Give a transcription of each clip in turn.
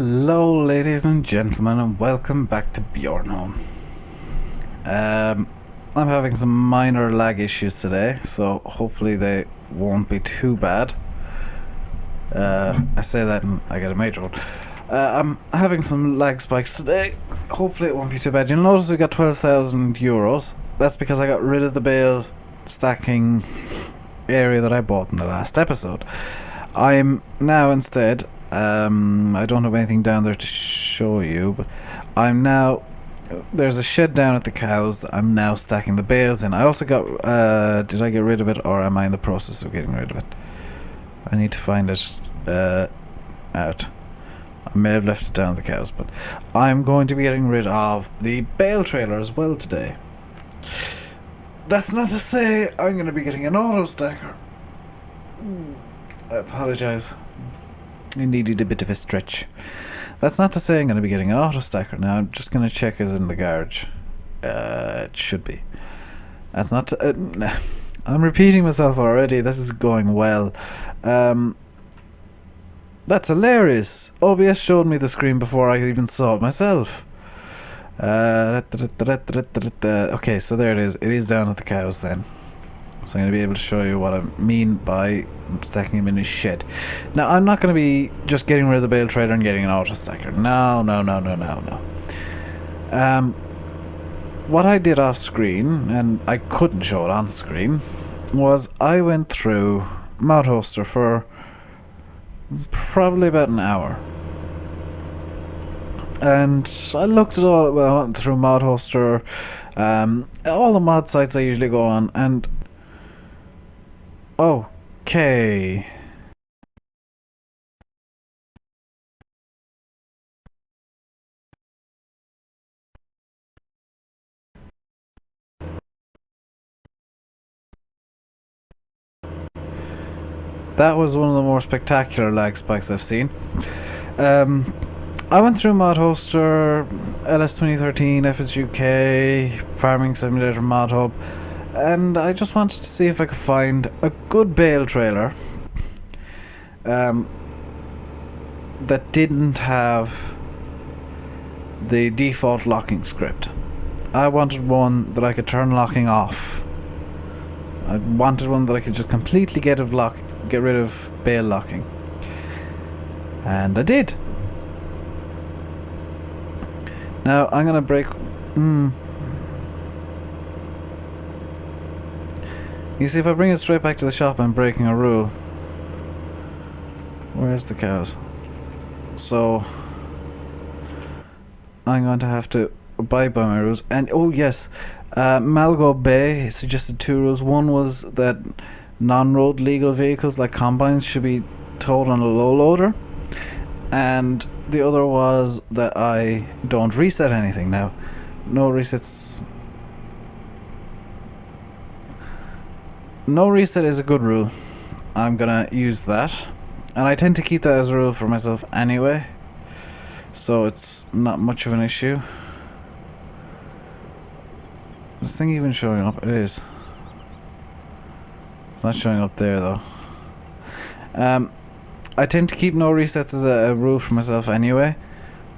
Hello ladies and gentlemen, and welcome back to Bjornholm. I'm having some minor lag issues today, so hopefully they won't be too bad. I say that and I get a major one. I'm having some lag spikes today. Hopefully it won't be too bad. You'll notice we got 12,000 euros. That's because I got rid of the bale stacking area that I bought in the last episode. I'm now instead, I don't have anything down there to show you, but there's a shed down at the cows that I'm now stacking the bales in. I also got, did I get rid of it, or am I in the process of getting rid of it? I need to find it out. I may have left it down at the cows, but I'm going to be getting rid of the bale trailer as well today. That's not to say I'm going to be getting an autostacker. I apologise. I needed a bit of a stretch. That's not to say I'm going to be getting an autostacker. Now I'm just going to check is in the garage. It should be. That's not to, I'm repeating myself already. This is going well. That's hilarious. OBS showed me the screen before I even saw it myself. Okay, so there it is. It is down at the cows then. So I'm going to be able to show you what I mean by stacking him in his shed. Now, I'm not going to be just getting rid of the bale trailer and getting an autostacker. No. What I did off screen, and I couldn't show it on screen, was I went through Malgobay for probably about an hour. And I looked at all, well, I went through Malgobay, all the mod sites I usually go on, and okay. That was one of the more spectacular lag spikes I've seen. I went through Malgobay, LS 2013, FSUK, Farming Simulator Mod Hub, and I just wanted to see if I could find a good bale trailer that didn't have the default locking script. I wanted one that I could turn locking off. I wanted one that I could just completely get rid of bale locking. And I did. Now I'm gonna break. You see, if I bring it straight back to the shop, I'm breaking a rule. Where's the cows? So I'm going to have to abide by my rules. And oh yes, Malgobay suggested two rules. One was that non-road legal vehicles like combines should be towed on a low loader, and the other was that I don't reset anything. Now, no resets. No reset is a good rule. I'm gonna use that, and I tend to keep that as a rule for myself anyway, so it's not much of an issue. Is this thing even showing up? It is. It's not showing up there though. I tend to keep no resets as a rule for myself anyway.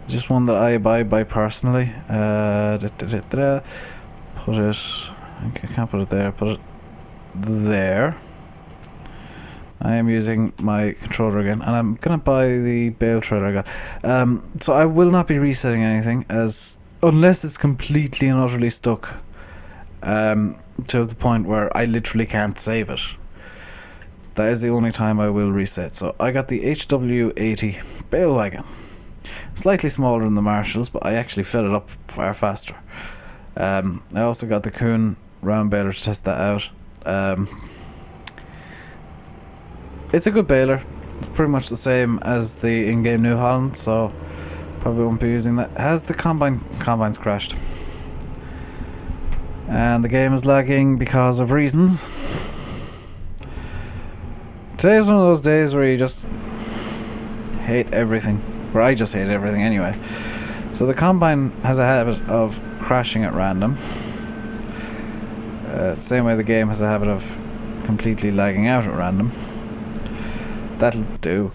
It's just one that I abide by personally. Put it. I can't put it there. Put it there. I am using my controller again, and I'm gonna buy the bale trailer I got. So I will not be resetting anything unless it's completely and utterly stuck to the point where I literally can't save it. That is the only time I will reset. So I got the HW80 bale wagon, slightly smaller than the Marshalls, but I actually filled it up far faster. I also got the Kuhn round baler to test that out. It's a good baler. It's pretty much the same as the in-game New Holland, so probably won't be using that. Has the combines crashed, and the game is lagging because of reasons. Today's one of those days where you just hate everything. Where I just hate everything anyway. So the combine has a habit of crashing at random. Same way the game has a habit of completely lagging out at random. That'll do.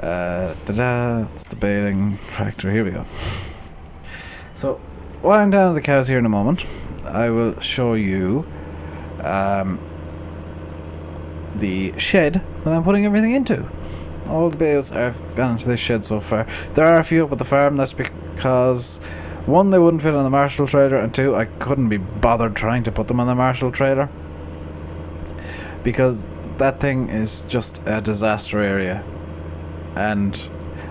It's the baling tractor. Here we go. So, while I'm down to the cows here in a moment, I will show you the shed that I'm putting everything into. All the bales have gone into this shed so far. There are a few up at the farm. That's because, one, they wouldn't fit on the Marshall trailer, and two, I couldn't be bothered trying to put them on the Marshall trailer, because that thing is just a disaster area. And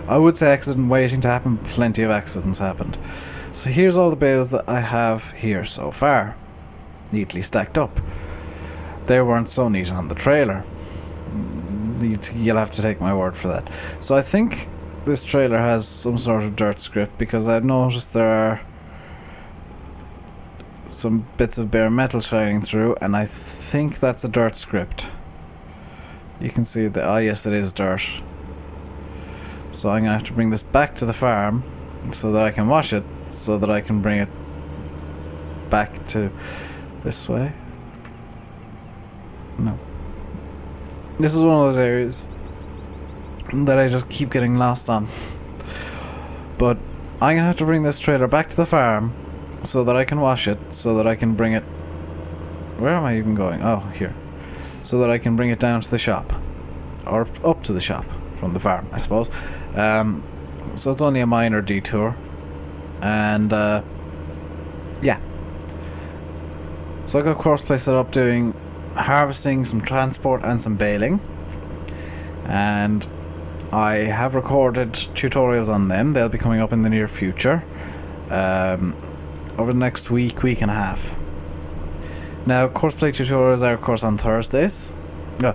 I would say accident waiting to happen. Plenty of accidents happened. So here's all the bales that I have here so far, neatly stacked up. They weren't so neat on the trailer. You'll have to take my word for that. So I think this trailer has some sort of dirt script, because I've noticed there are some bits of bare metal shining through, and I think that's a dirt script. You can see that, yes, it is dirt. So I'm going to have to bring this back to the farm so that I can wash it, so that I can bring it back to this way. No. This is one of those areas that I just keep getting lost on. But I'm going to have to bring this trailer back to the farm so that I can wash it, so that I can bring it... Where am I even going? Oh, here. So that I can bring it down to the shop. Or up to the shop from the farm, I suppose. So it's only a minor detour. And, yeah. So I got Courseplay set up doing harvesting, some transport, and some baling. And I have recorded tutorials on them. They'll be coming up in the near future. Over the next week and a half. Now, Courseplay tutorials are, of course, on Thursdays. No,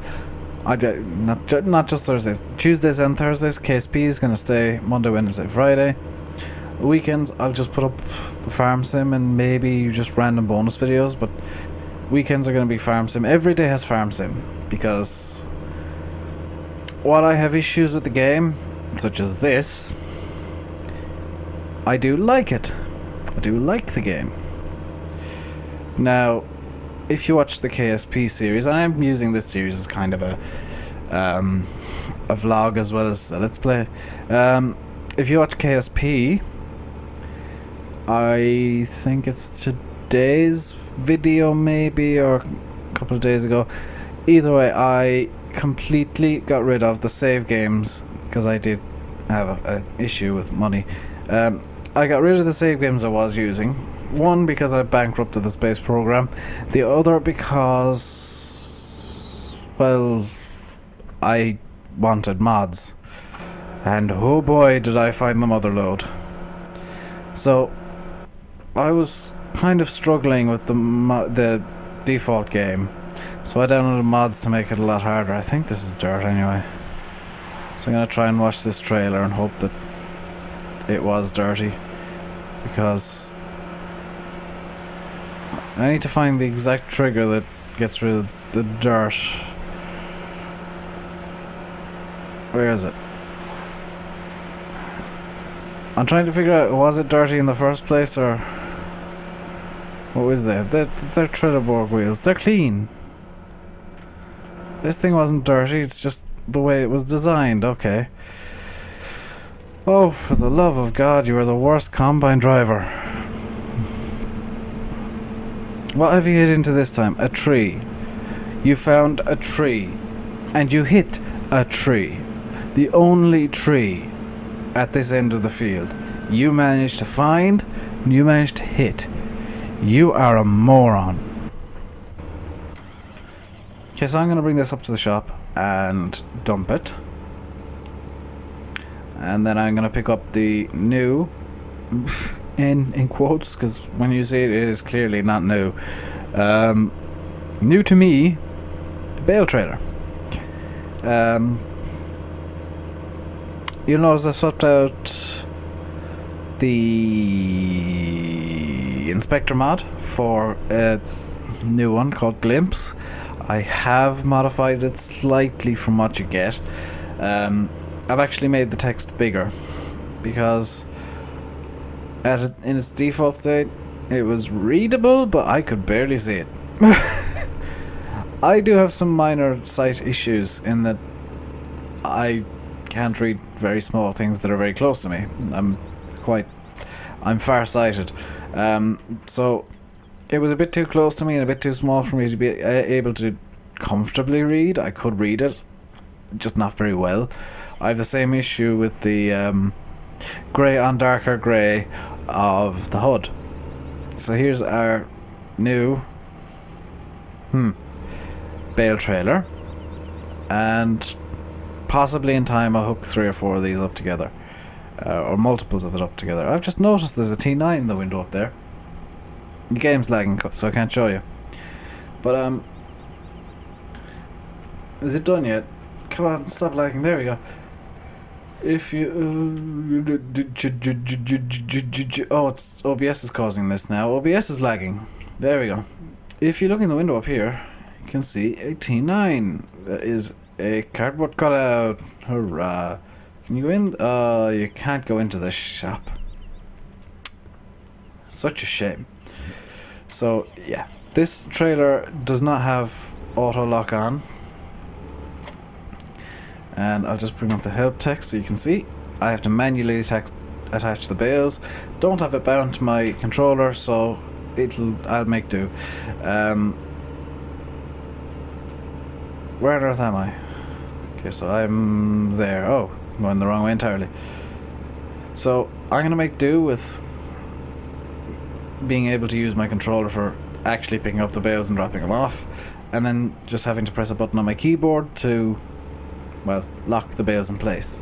not just Thursdays. Tuesdays and Thursdays. KSP is going to stay Monday, Wednesday, Friday. Weekends, I'll just put up the farm sim and maybe just random bonus videos, but weekends are going to be farm sim. Every day has farm sim, because while I have issues with the game, such as this, I do like it. I do like the game. Now, if you watch the KSP series, and I'm using this series as kind of a vlog as well as a let's play. If you watch KSP, I think it's today's video maybe, or a couple of days ago. Either way, I completely got rid of the save games, because I did have an issue with money. I got rid of the save games I was using. One, because I bankrupted the space program. The other because, well, I wanted mods. And oh boy, did I find the mother load. So I was kind of struggling with the default game, so I downloaded mods to make it a lot harder. I think this is dirt anyway, so I'm going to try and wash this trailer and hope that it was dirty, because I need to find the exact trigger that gets rid of the dirt. Where is it? I'm trying to figure out, was it dirty in the first place, or what was that? They're Trelleborg wheels. They're clean. This thing wasn't dirty, it's just the way it was designed. Okay. Oh, for the love of God, you are the worst combine driver. What have you hit into this time? A tree. You found a tree. And you hit a tree. The only tree at this end of the field. You managed to find, and you managed to hit. You are a moron. Okay, so I'm going to bring this up to the shop and dump it. And then I'm going to pick up the new, in quotes, because when you see it, it is clearly not new. New to me, bale trailer. You'll notice I swapped out the inspector mod for a new one called Glimpse. I have modified it slightly from what you get. I've actually made the text bigger, because in its default state it was readable, but I could barely see it. I do have some minor sight issues in that I can't read very small things that are very close to me. I'm far-sighted. So it was a bit too close to me and a bit too small for me to be able to comfortably read. I could read it, just not very well. I have the same issue with the grey on darker grey of the hood. So here's our new bale trailer, and possibly in time I'll hook 3 or 4 of these up together, or multiples of it up together. I've just noticed there's a T9 in the window up there. The game's lagging, so I can't show you. But is it done yet? Come on, stop lagging. There we go. If you oh, it's OBS is causing this now. OBS is lagging. There we go. If you look in the window up here, you can see a T9. That is a cardboard cutout. Hurrah! Can you go in? You can't go into the shop. Such a shame. So yeah, this trailer does not have auto lock on. And I'll just bring up the help text so you can see. I have to manually attach the bales. Don't have it bound to my controller, so I'll make do. Where on earth am I? Okay, so I'm there. Oh, I'm going the wrong way entirely. So I'm gonna make do with being able to use my controller for actually picking up the bales and dropping them off, and then just having to press a button on my keyboard to, well, lock the bales in place.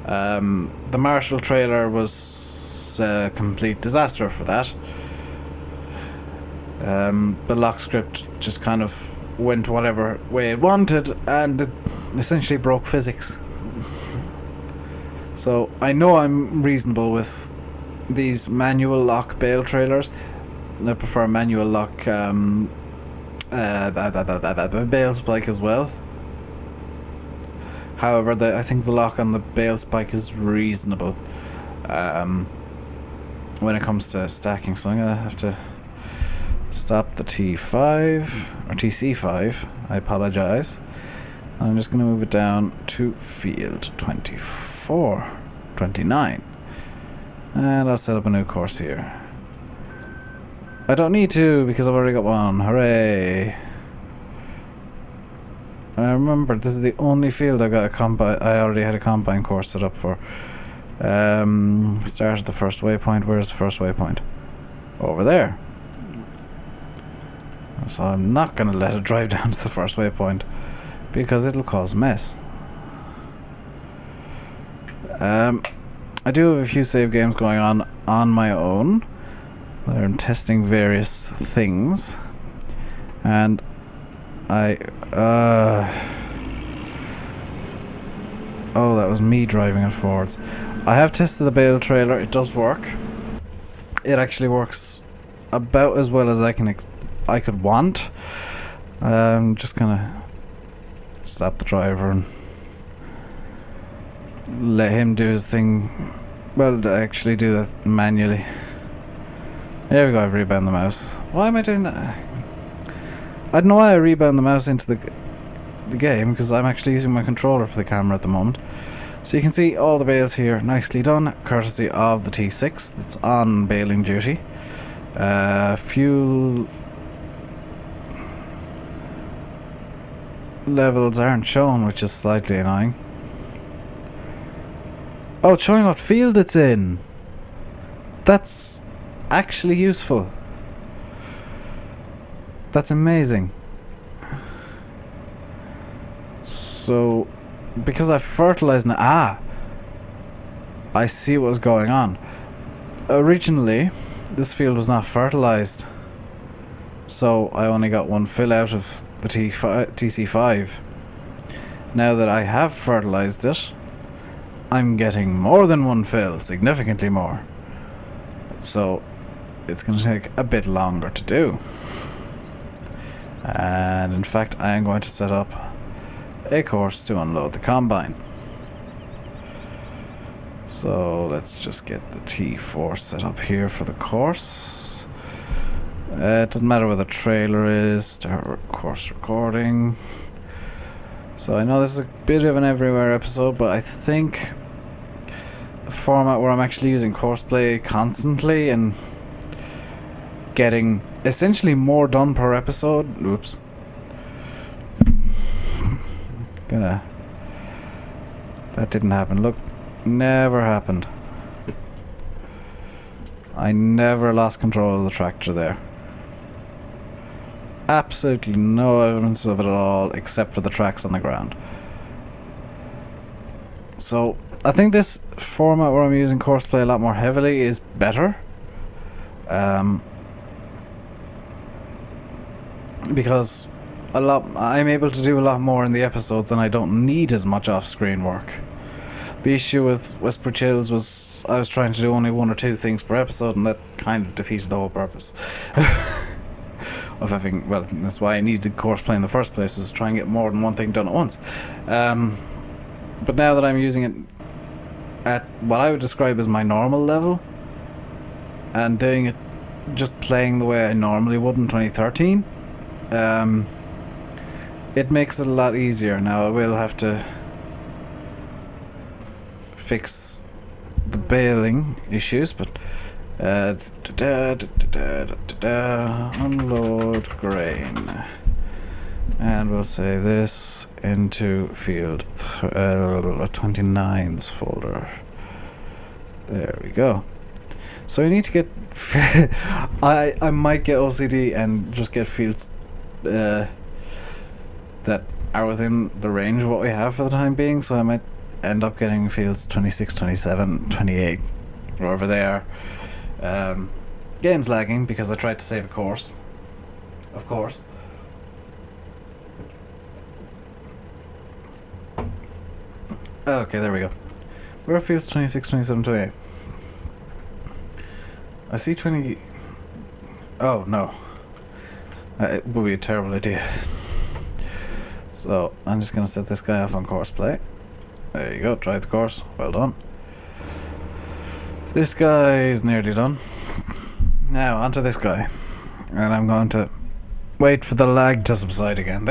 The Marshall trailer was a complete disaster for that. The lock script just kind of went whatever way it wanted, and it essentially broke physics. So I know I'm reasonable with these manual lock bale trailers. I prefer manual lock bale spike as well. However, I think the lock on the bale spike is reasonable when it comes to stacking. So I'm going to have to stop the T5 or TC5. I apologize. I'm just going to move it down to field 29, and I'll set up a new course here. I don't need to because I've already got one. Hooray! I remember this is the only field I got I already had a combine course set up for. Start at the first waypoint. Where's the first waypoint? Over there. So I'm not going to let it drive down to the first waypoint because it'll cause mess. I do have a few save games going on my own. I'm testing various things, and oh, that was me driving it forwards. I have tested the bale trailer. It does work. It actually works about as well as I could want. I'm just gonna stop the driver and let him do his thing. Well, to actually do that manually. There we go. I've rebound the mouse. Why am I doing that? I don't know why I rebound the mouse into the game, because I'm actually using my controller for the camera at the moment. So you can see all the bales here nicely done, courtesy of the T6 that's on baling duty. Fuel levels aren't shown, which is slightly annoying. Oh, it's showing what field it's in. That's actually useful. That's amazing. So, because I fertilized now, I see what was going on. Originally, this field was not fertilized, so I only got one fill out of the TC5. Now that I have fertilized it, I'm getting more than one fill, significantly more. So, it's going to take a bit longer to do. And in fact, I am going to set up a course to unload the combine. So let's just get the T4 set up here for the course. It doesn't matter where the trailer is. Start course recording. So I know this is a bit of an everywhere episode, but I think a format where I'm actually using courseplay constantly and getting essentially more done per episode. Oops. That didn't happen. Look, never happened. I never lost control of the tractor there. Absolutely no evidence of it at all, except for the tracks on the ground. So, I think this format where I'm using courseplay a lot more heavily is better. Because I'm able to do a lot more in the episodes and I don't need as much off-screen work. The issue with Whisper Chills was I was trying to do only 1 or 2 things per episode, and that kind of defeated the whole purpose of having. Well, that's why I needed courseplay in the first place, was to try and get more than one thing done at once. But now that I'm using it at what I would describe as my normal level, and doing it just playing the way I normally would in 2013, it makes it a lot easier. Now I will have to fix the baling issues, but unload grain, and we'll save this into field 29's folder. There we go. So I need to get I might get OCD and just get fields that are within the range of what we have for the time being, so I might end up getting fields 26, 27, 28, wherever they are. Game's lagging because I tried to save a course, of course. Okay, there we go. Where are fields 26, 27, 28? I see 20... Oh, no. It would be a terrible idea. So, I'm just going to set this guy off on course play. There you go, try the course. Well done. This guy is nearly done. Now, onto this guy. And I'm going to wait for the lag to subside again.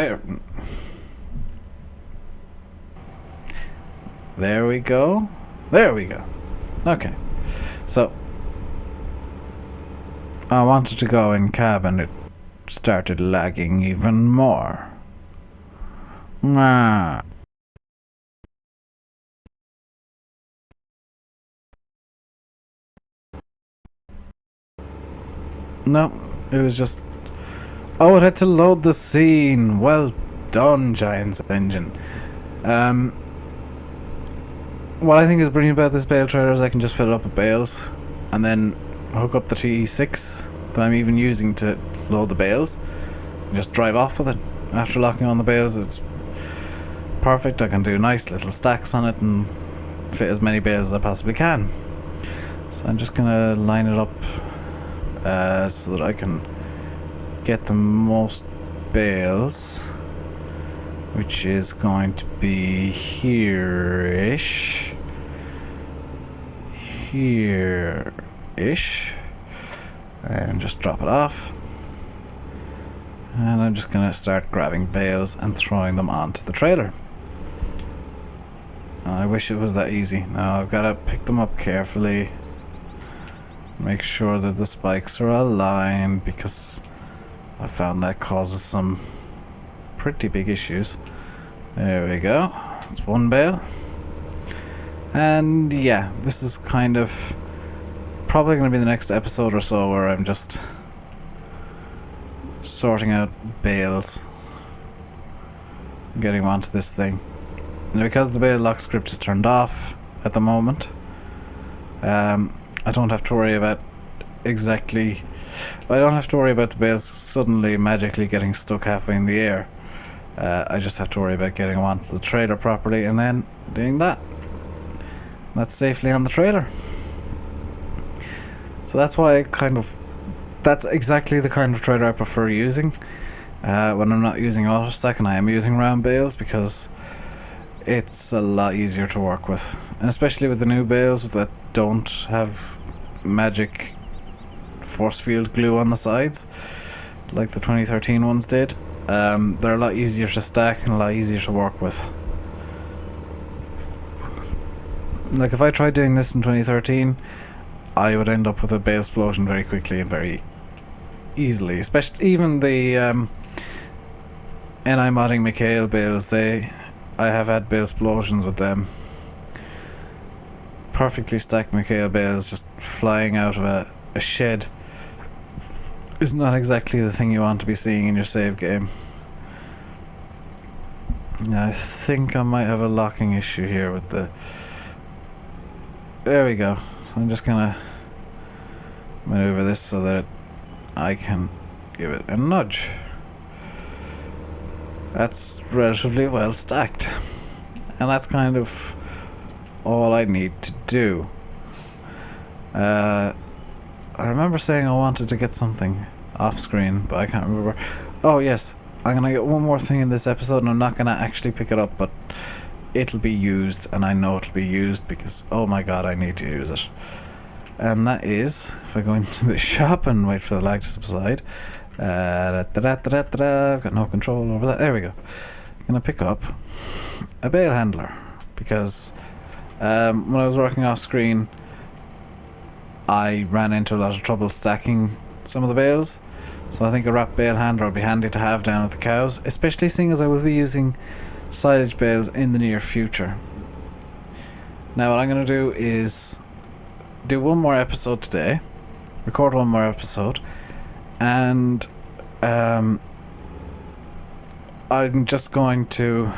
There we go. There we go. Okay. So, I wanted to go in cab and it started lagging even more. Ah. No, it was just... Oh, it had to load the scene. Well done, Giant's Engine. What I think is brilliant about this bale trailer is I can just fill it up with bales and then hook up the TE6 that I'm even using to load the bales and just drive off with it. After locking on the bales, it's perfect. I can do nice little stacks on it and fit as many bales as I possibly can. So I'm just gonna line it up so that I can get the most bales, which is going to be here-ish, and just drop it off. And I'm just gonna start grabbing bales and throwing them onto the trailer. I wish it was that easy. Now I've got to pick them up carefully, make sure that the spikes are aligned, because I found that causes some pretty big issues. There we go. It's one bale. And yeah, this is kind of probably going to be the next episode or so where I'm just sorting out bales, getting them onto this thing. And because the bale lock script is turned off at the moment, I don't have to worry about the bales suddenly magically getting stuck halfway in the air. I just have to worry about getting them onto the trailer properly and then doing that. That's safely on the trailer. So that's why that's exactly the kind of trailer I prefer using when I'm not using autostack and I am using round bales, because it's a lot easier to work with, and especially with the new bales that don't have magic force field glue on the sides like the 2013 ones did. They're a lot easier to stack and a lot easier to work with. Like if I tried doing this in 2013, I would end up with a bale explosion very quickly and very easily. Especially even the NI modding McHale bales, I have had bale explosions with them. Perfectly stacked McHale bales just flying out of a shed is not exactly the thing you want to be seeing in your save game. I think I might have a locking issue here with the... There we go. So I'm just gonna maneuver this so that I can give it a nudge. That's relatively well stacked. And that's kind of all I need to do. I remember saying I wanted to get something off screen, but I can't remember. Oh yes, I'm gonna get one more thing in this episode, and I'm not gonna actually pick it up, but it'll be used, and I know it'll be used because, oh my god, I need to use it. And that is, if I go into the shop and wait for the lag to subside, I've got no control over that. There we go. I'm gonna pick up a bale handler because when I was working off screen, I ran into a lot of trouble stacking some of the bales, so I think a wrap bale handler would be handy to have down at the cows, especially seeing as I will be using silage bales in the near future. Now what I'm going to do is do one more episode today, record one more episode, and I'm just going to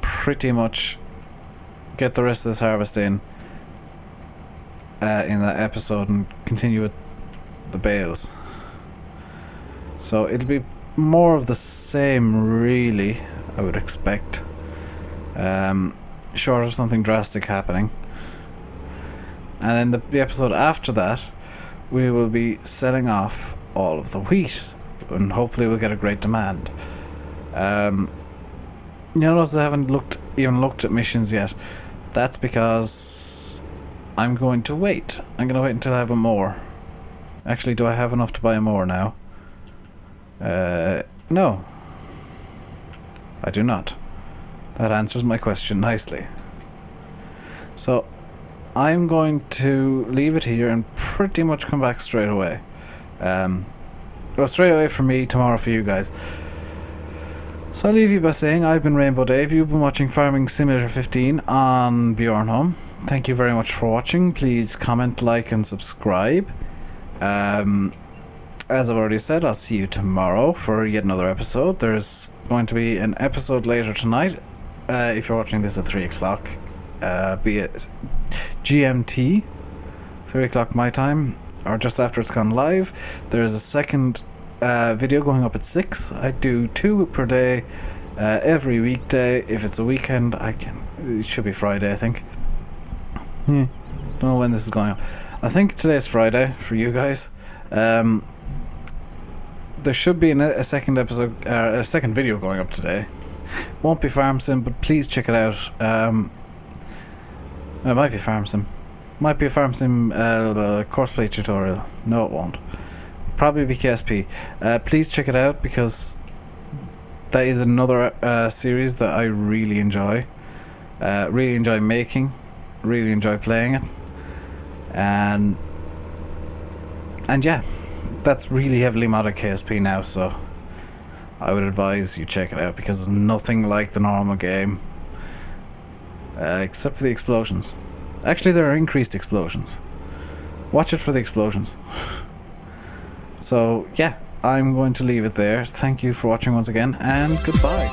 pretty much get the rest of this harvest in that episode and continue with the bales. So it'll be more of the same, really, I would expect, short of something drastic happening. And then the episode after that, we will be selling off all of the wheat, and hopefully we'll get a great demand. You notice I haven't even looked at missions yet. That's because I'm going to wait. I'm going to wait until I have a mower. Actually, do I have enough to buy a mower now? No. I do not. That answers my question nicely. So, I'm going to leave it here and pretty much come back straight away. Well, straight away for me, tomorrow for you guys. So I'll leave you by saying I've been Rainbow Dave. You've been watching Farming Simulator 15 on Bjornholm. Thank you very much for watching. Please comment, like and subscribe. As I've already said, I'll see you tomorrow for yet another episode. There's going to be an episode later tonight. If you're watching this at 3 o'clock, be it GMT, 3 o'clock my time, or just after it's gone live. There's a second video going up at 6. I do 2 per day every weekday. If it's a weekend, it should be Friday, I think. Don't know when this is going on. I think today's Friday for you guys. There should be a second episode, a second video going up today. Won't be Farm Sim, but please check it out. It might be Farm Sim. Might be a Farm Sim courseplay tutorial. No, it won't. Probably be KSP. Please check it out because that is another series that I really enjoy. Really enjoy making. Really enjoy playing it. And yeah, that's really heavily modded KSP now, so I would advise you check it out because it's nothing like the normal game, except for the explosions. Actually, there are increased explosions. Watch it for the explosions. So yeah, I'm going to leave it there. Thank you for watching once again, and goodbye.